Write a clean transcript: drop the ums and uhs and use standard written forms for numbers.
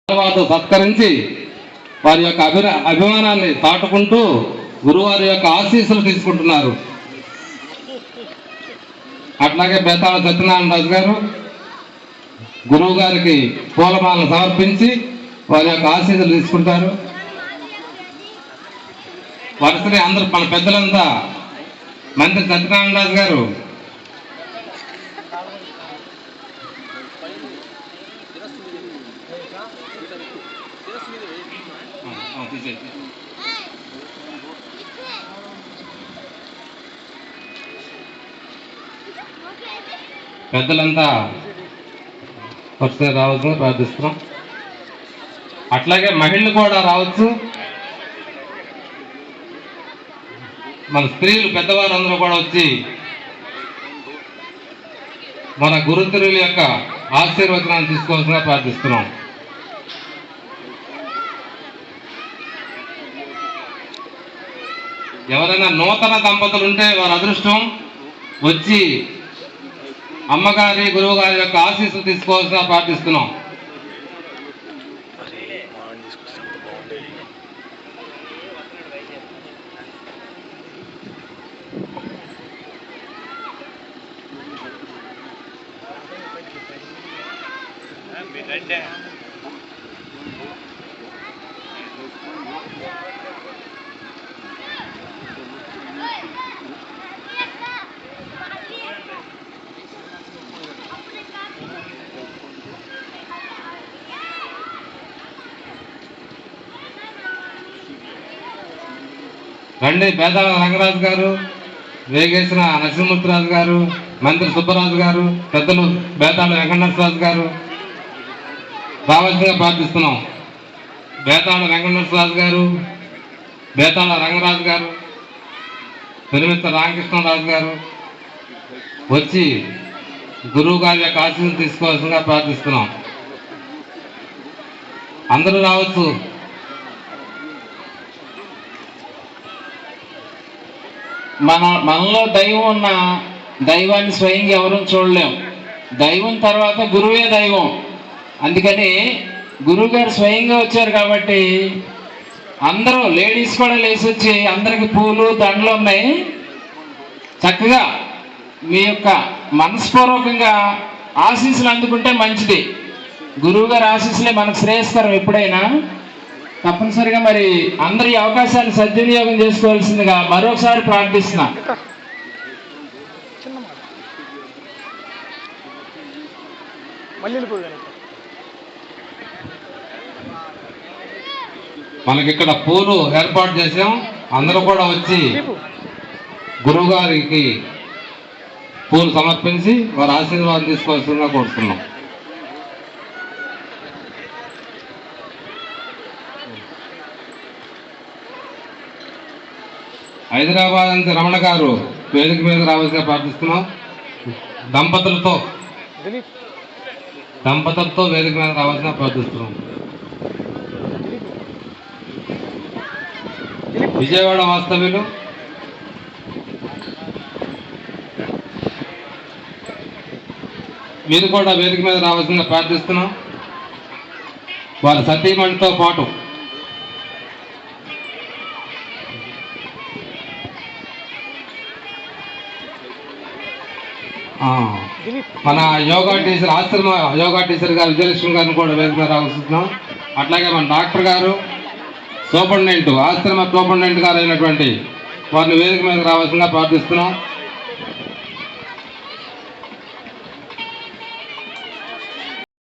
సత్కరించి వారి యొక్క అభిమానాన్ని చాటుకుంటూ గురువారి యొక్క ఆశీస్సులు తీసుకుంటున్నారు. అట్లాగే బేతాళ సత్యనారాయణ రాజు గారు గురువు గారికి పూలమాలను సమర్పించి వారి యొక్క ఆశీస్సులు తీసుకుంటారు. వరుసని అందరూ మన పెద్దలంతా మంత్రి సత్యనారాయణ రాజు గారు పెద్దలంతా వరుసగా రావచ్చు ప్రార్థిస్తున్నాం. అట్లాగే మహిళలు కూడా రావచ్చు. మన స్త్రీలు పెద్దవారు అందరూ కూడా వచ్చి మన గురుతురుల యొక్క ఆశీర్వచనాన్ని తీసుకోవాల్సిందిగా ప్రార్థిస్తున్నాం. ఎవరైనా నూతన దంపతులు ఉంటే వారి అదృష్టం వచ్చి అమ్మగారి గురువు గారి యొక్క ఆశీస్సులు తీసుకోవాల్సిన ప్రార్థిస్తున్నాం. రండి. బేతాళ రంగరాజు గారు, వేగేసిన నరసింహమూర్తిరాజు గారు, మంత్రి సుబ్బరాజు గారు, పెద్దలు బేతాళ వెంకటనరసరాజు గారు రావాల్సిందిగా ప్రార్థిస్తున్నాం. బేతాళ వెంకటనరసరాజు గారు, బేతాళ రంగరాజు గారు, పెరుమిత్త రామకృష్ణరాజు గారు వచ్చి గురువు గారి యొక్క ఆశీస్సులు తీసుకోవాల్సిందిగా ప్రార్థిస్తున్నాం. అందరూ రావచ్చు. మనలో దైవం ఉన్న దైవాన్ని స్వయంగా ఎవరూ చూడలేం. దైవం తర్వాత గురువే దైవం. అందుకని గురువు గారు స్వయంగా వచ్చారు కాబట్టి అందరూ లేడీస్ కూడా లేచి వచ్చి అందరికి పూలు దండలు ఉన్నాయి. చక్కగా మీ యొక్క మనస్పూర్వకంగా ఆశీస్సులు అందుకుంటే మంచిది. గురువు గారి ఆశీస్సులే మనకు శ్రేయస్కరం ఎప్పుడైనా. తప్పనిసరిగా మరి అందరి అవకాశాన్ని సద్వినియోగం చేసుకోవాల్సిందిగా మరొకసారి ప్రార్థిస్తున్నా. మనకి ఇక్కడ పూలు ఏర్పాటు చేసాం. అందరూ కూడా వచ్చి గురువు గారికి పూలు సమర్పించి వారి ఆశీర్వాదం తీసుకోవాల్సిందిగా కోరుతున్నాం. హైదరాబాద్ నుంచి రమణ గారు వేదిక మీద రావాల్సిగా ప్రార్థిస్తున్నాం. దంపతులతో వేదిక మీద రావాల్సిన ప్రార్థిస్తున్నాం. విజయవాడ వాస్తవ్యులు మీరు కూడా వేదిక మీద రావాల్సిందిగా ప్రార్థిస్తున్నాం. వారి సతీమణితో పాటు మన యోగా టీచర్ ఆశ్రమ యోగా టీచర్ గారు విజయలక్ష్మి గారిని కూడా వేదిక మీద రావాల్సిస్తున్నాం. అట్లాగే మన డాక్టర్ గారు సూపరింటెండెంట్ ఆశ్రమ సూపరింటెండెంట్ గారు అయినటువంటి వారిని వేదిక మీద రావాల్సిందిగా ప్రార్థిస్తున్నాం.